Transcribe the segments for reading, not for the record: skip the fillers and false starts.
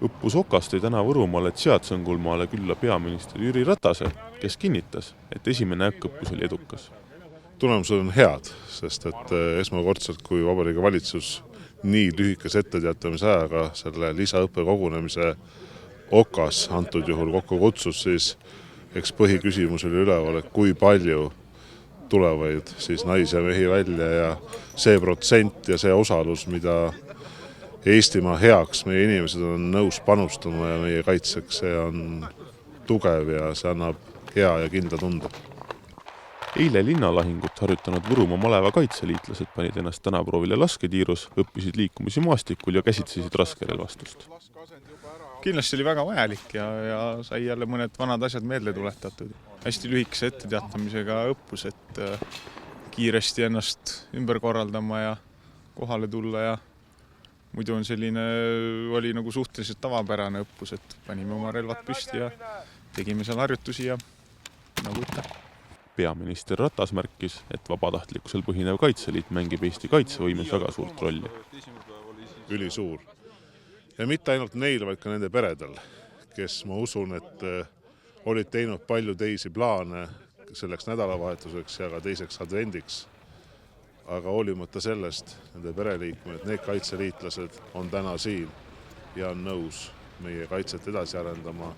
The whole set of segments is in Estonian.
Õppus Okas tõi täna Võrumaale Tšaatsõngulmaale külla peaminister Jüri Ratase, kes kinnitas, et esimene äkkõppus oli edukas. Tulemused on head, sest et esmakordselt, kui Vabariigi Valitsus nii lühikese etteteatamise ajaga selle lisaõppekogunemise Okas antud juhul kokku kutsus, siis eks põhiküsimus oli üleval, et kui palju tulevaid siis naisi ja mehi välja ja see protsent ja see osalus, mida Eestimaa heaks meie inimesed on nõus panustama ja meie kaitseks, see on tugev ja see annab hea ja kindla tunde. Eile linnalahingut harjutanud Võrumaa maleva kaitseliitlased panid ennast tänaproovile lasketiirus, õppisid liikumisi maastikul ja käsitsesid raskerelvastust. Kindlasti oli väga vajalik ja sai jälle mõned vanad asjad meelde tuletatud. Hästi lühikese etteteatamisega õppus, et kiiresti ennast ümber korraldama ja kohale tulla ja muidu on oli nagu suhteliselt tavapärane õppus, et panime oma relvad püsti ja tegime seal harjutusi ja nagu ikka. Peaminister Ratas märkis, et vabatahtlikkusel põhinev kaitseliit mängib Eesti kaitsevõimes väga suurt rolli. Ülisuur. Ja mitte ainult neil, vaid ka nende peredel, kes ma usun, et olid teinud palju teisi plaane selleks nädalavahetuseks ja ka teiseks advendiks. Aga hoolimata sellest, nende pereliikmed, need kaitseliitlased on täna siin ja on nõus meie kaitset edasi arendama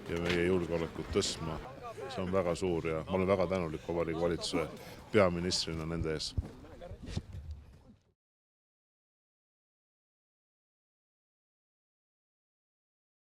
ja meie julgeolekut tõstma. See on väga suur ja ma olen väga tänulik Vabariigi Valitsuse peaministrina nende ees.